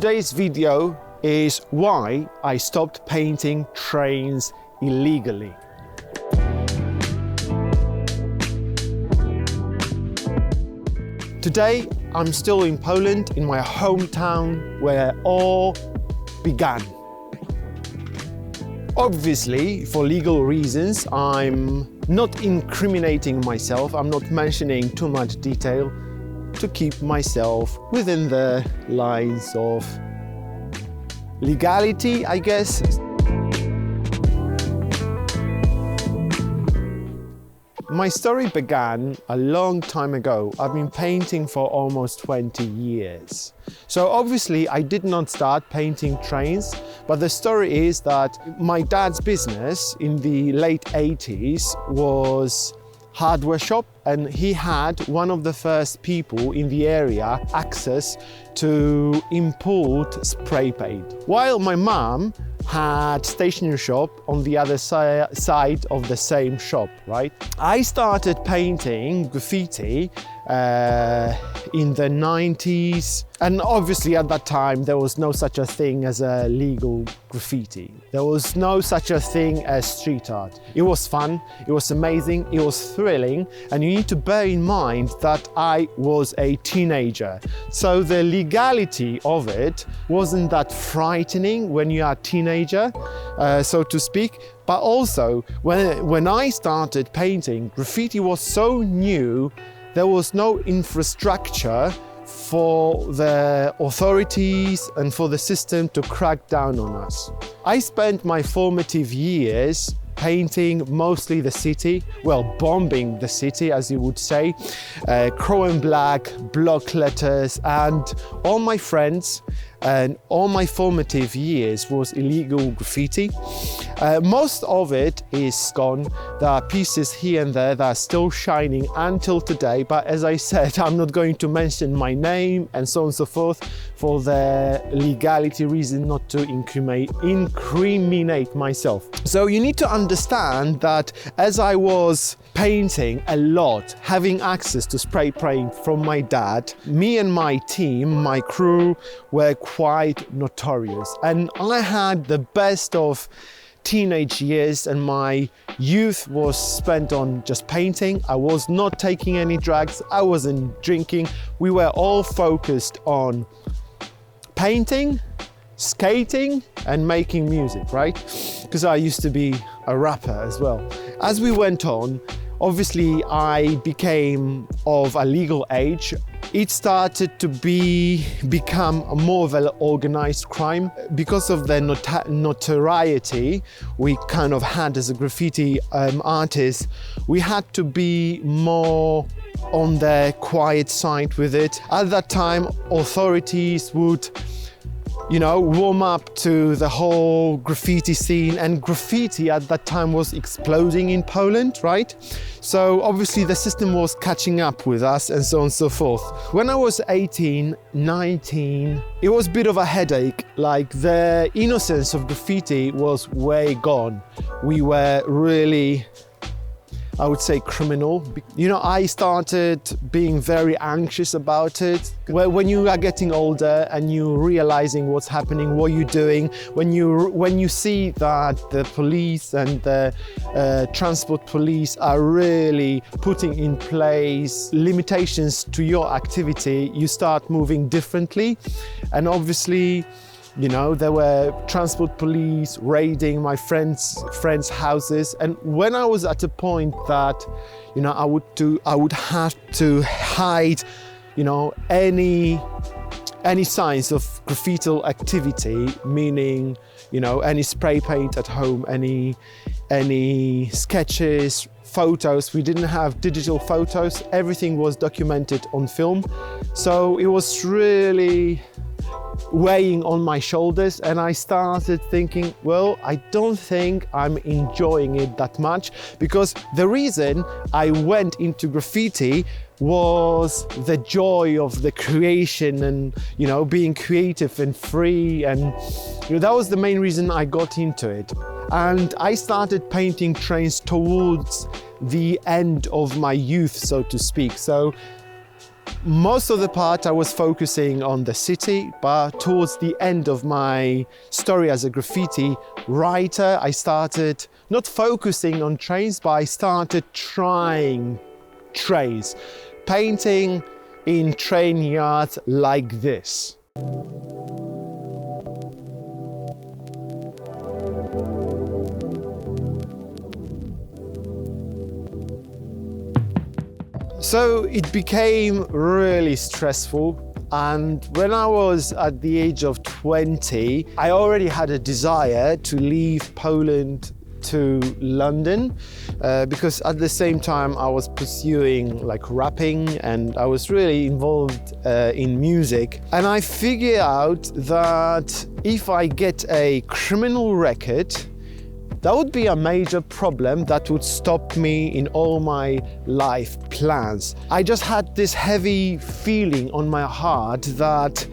Today's video is why I stopped painting trains illegally. Today, I'm still in Poland, in my hometown, where it all began. Obviously, for legal reasons, I'm not incriminating myself, I'm not mentioning too much detail to keep myself within the lines of legality, I guess. My story began a long time ago. I've been painting for almost 20 years. So obviously I did not start painting trains, but the story is that my dad's business in the late 80s was hardware shop, and he had one of the first people in the area access to import spray paint. While my mum had stationery shop on the other side of the same shop, right? I started painting graffiti in the 90s, and obviously at that time there was no such a thing as a legal graffiti. There was no such a thing as street art. It was fun, it was amazing, it was thrilling, and you need to bear in mind that I was a teenager. So the legality of it wasn't that frightening when you are a teenager, so to speak. But also, when I started painting, graffiti was so new. There was no infrastructure for the authorities and for the system to crack down on us. I spent my formative years painting mostly the city, well, bombing the city, as you would say, crow and black, block letters, and all my friends and all my formative years was illegal graffiti. Most of it is gone. There are pieces here and there that are still shining until today, but as I said, I'm not going to mention my name and so on and so forth for the legality reason, not to incriminate myself. So you need to understand that as I was painting a lot, having access to spray paint from my dad, me and my team, my crew, were quite notorious. And I had the best of teenage years, and my youth was spent on just painting. I was not taking any drugs, I wasn't drinking. We were all focused on painting, skating, and making music, right? Because I used to be a rapper as well. As we went on, obviously I became of a legal age. It started to become more of an organized crime. Because of the notoriety we kind of had as a graffiti artist, we had to be more on the quiet side with it. At that time, authorities would warm up to the whole graffiti scene, and graffiti at that time was exploding in Poland, right? So obviously the system was catching up with us and so on and so forth. When I was 18, 19, it was a bit of a headache. Like, the innocence of graffiti was way gone. We were really, I would say, criminal. I started being very anxious about it. When you are getting older and you realizing what's happening, what you're doing, when you see that the police and the transport police are really putting in place limitations to your activity, you start moving differently. And obviously, there were transport police raiding my friends' houses, and when I was at a point that, I would have to hide, any signs of graffiti activity, meaning, any spray paint at home, any sketches, photos. We didn't have digital photos. Everything was documented on film, so it was really weighing on my shoulders, and I started thinking, well, I don't think I'm enjoying it that much, because the reason I went into graffiti was the joy of the creation and, being creative and free, and that was the main reason I got into it. And I started painting trains towards the end of my youth, so to speak. So Most of the part I was focusing on the city, but towards the end of my story as a graffiti writer, I started not focusing on trains, but I started trying trains, painting in train yards like this. So it became really stressful, and when I was at the age of 20, I already had a desire to leave Poland to London because at the same time I was pursuing like rapping and I was really involved in music, and I figured out that if I get a criminal record, that would be a major problem that would stop me in all my life plans. I just had this heavy feeling on my heart that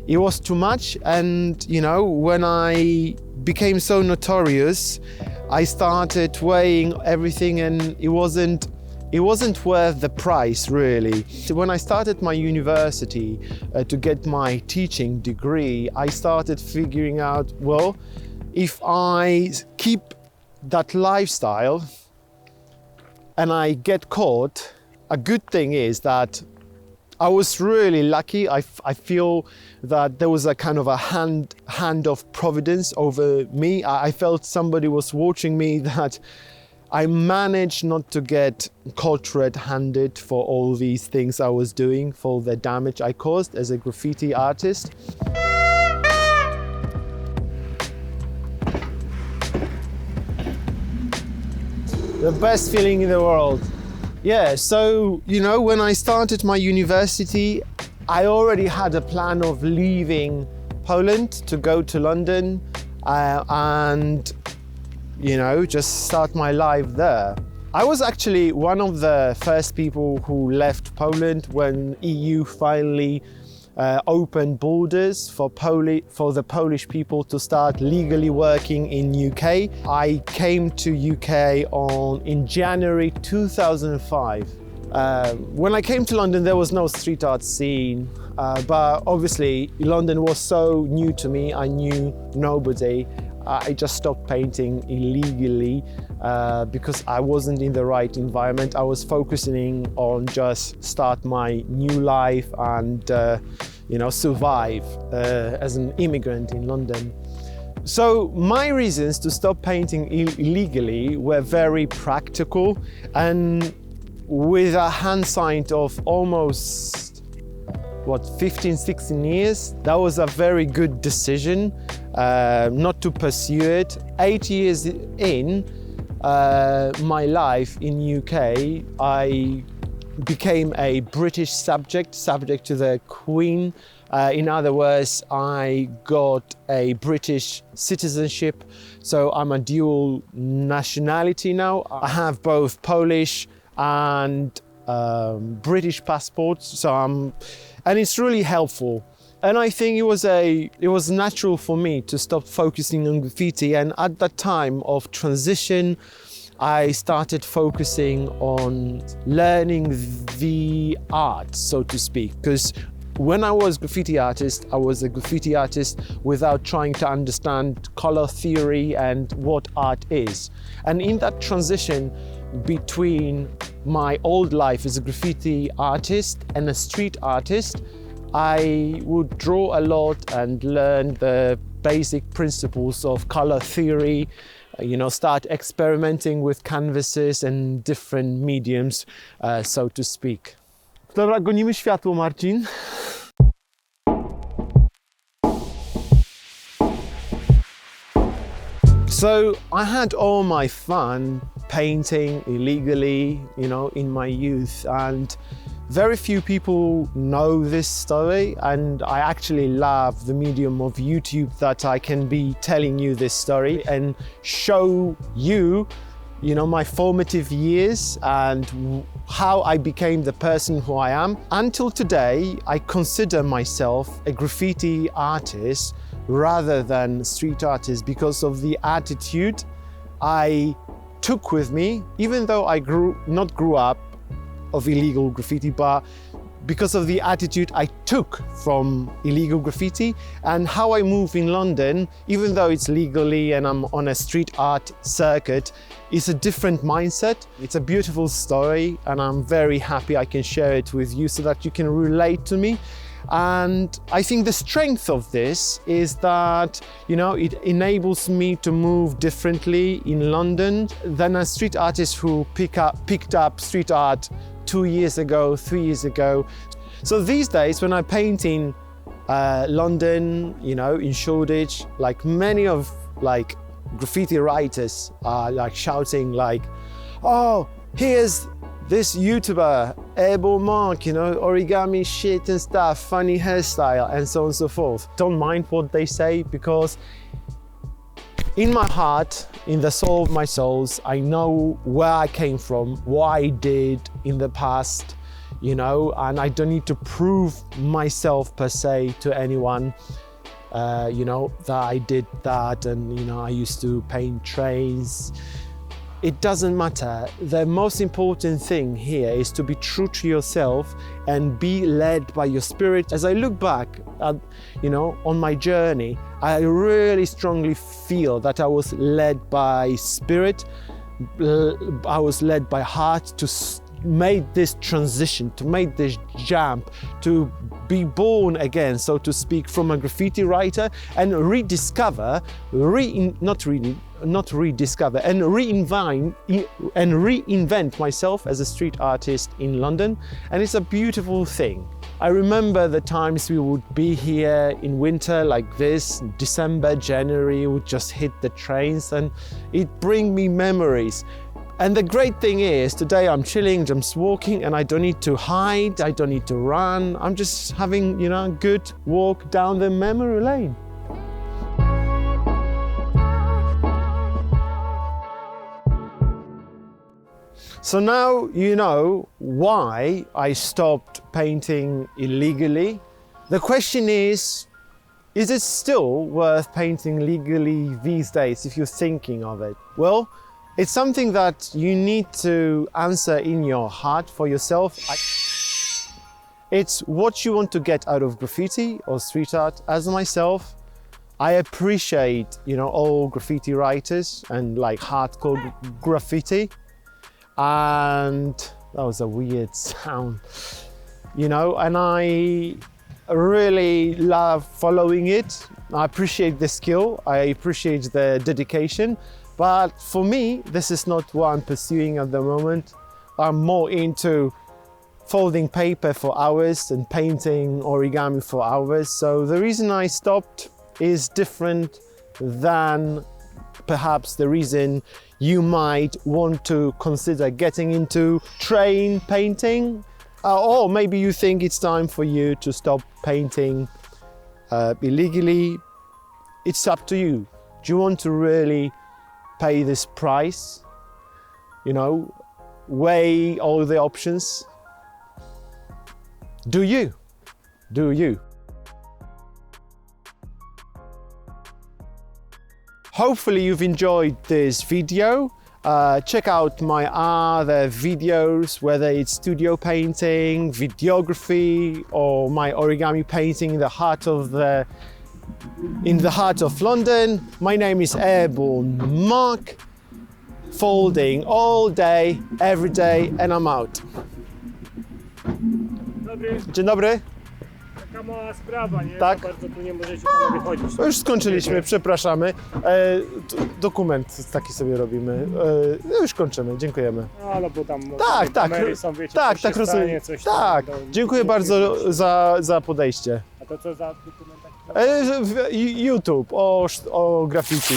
it was too much, and you know, when I became so notorious, I started weighing everything, and it wasn't worth the price, really. So when I started my university to get my teaching degree, I started figuring out, well, if I keep that lifestyle and I get caught, a good thing is that I was really lucky. I feel that there was a kind of a hand of providence over me. I felt somebody was watching me, that I managed not to get caught red-handed for all these things I was doing, for the damage I caused as a graffiti artist. The best feeling in the world. Yeah, so, you know, when I started my university, I already had a plan of leaving Poland to go to London and, you know, just start my life there. I was actually one of the first people who left Poland when EU finally opened borders for the Polish people to start legally working in UK. I came to UK in January 2005. When I came to London, there was no street art scene, but obviously London was so new to me. I knew nobody. I just stopped painting illegally because I wasn't in the right environment. I was focusing on just start my new life and you know, survive as an immigrant in London. So my reasons to stop painting illegally were very practical, and with a hindsight of almost 15, 16 years, that was a very good decision not to pursue it. 8 years in my life in UK, I became a British subject to the Queen. In other words, I got a British citizenship, so I'm a dual nationality now. I have both Polish and British passports, and it's really helpful. And I think it was natural for me to stop focusing on graffiti, and at that time of transition, I started focusing on learning the art, so to speak, because when I was a graffiti artist, I was a graffiti artist without trying to understand color theory and what art is. And in that transition between my old life as a graffiti artist and a street artist, I would draw a lot and learn the basic principles of color theory, you know, start experimenting with canvases and different mediums, so to speak. Dobra, gonimy światło, Marcin. So I had all my fun painting illegally, you know, in my youth, and very few people know this story, and I actually love the medium of YouTube that I can be telling you this story and show you, you know, my formative years and how I became the person who I am. Until today, I consider myself a graffiti artist rather than street artist because of the attitude I took with me, even though I grew up of illegal graffiti, but because of the attitude I took from illegal graffiti and how I move in London, even though it's legally and I'm on a street art circuit, it's a different mindset. It's a beautiful story and I'm very happy I can share it with you so that you can relate to me. And I think the strength of this is that, you know, it enables me to move differently in London than a street artist who picked up street art 2 years ago, 3 years ago. So these days when I paint in London, you know, in Shoreditch, like many of like graffiti writers are like shouting like, oh, here's this YouTuber, Airborne, you know, origami shit and stuff, funny hairstyle and so on and so forth. Don't mind what they say because in my heart, in the soul of my souls, I know where I came from, what I did in the past, you know, and I don't need to prove myself per se to anyone, you know, that I did that and, you know, I used to paint trains. It doesn't matter. The most important thing here is to be true to yourself and be led by your spirit. As I look back at, you know, on my journey, I really strongly feel that I was led by spirit. I was led by heart to make this transition, to make this jump, to be born again, so to speak, from a graffiti writer and rediscover, not rediscover, and reinvent myself as a street artist in London. And it's a beautiful thing. I remember the times we would be here in winter like this, December, January, would just hit the trains and it brings me memories. And the great thing is, today I'm chilling, I'm just walking and I don't need to hide, I don't need to run. I'm just having, you know, a good walk down the memory lane. So now you know why I stopped painting illegally. The question is it still worth painting legally these days if you're thinking of it? Well, it's something that you need to answer in your heart for yourself. It's what you want to get out of graffiti or street art. As myself, I appreciate, you know, all graffiti writers and like hardcore graffiti. And that was a weird sound, you know, and I really love following it. I appreciate the skill, I appreciate the dedication, but for me, this is not what I'm pursuing at the moment. I'm more into folding paper for hours and painting origami for hours. So the reason I stopped is different than perhaps the reason you might want to consider getting into train painting, or maybe you think it's time for you to stop painting illegally. It's up to you. Do you want to really pay this price? You know, weigh all the options. Do you? Do you? Hopefully you've enjoyed this video. Check out my other videos, whether it's studio painting, videography, or my origami painting in the heart of London. My name is Airborne Mark, folding all day, every day, and I'm out. Dzień dobry. Taka mała sprawa, nie? Tak. Bardzo tu nie możecie panowie chodzić. Już skończyliśmy, przepraszamy. Dokument taki sobie robimy. Już kończymy, dziękujemy. Ale bo tam Tak, tak. kamery są, wiecie, Tak, coś tak, się rozumiem. stanie, coś Tak, tam, dziękuję bardzo za podejście. A to co za dokument taki? YouTube o graffiti.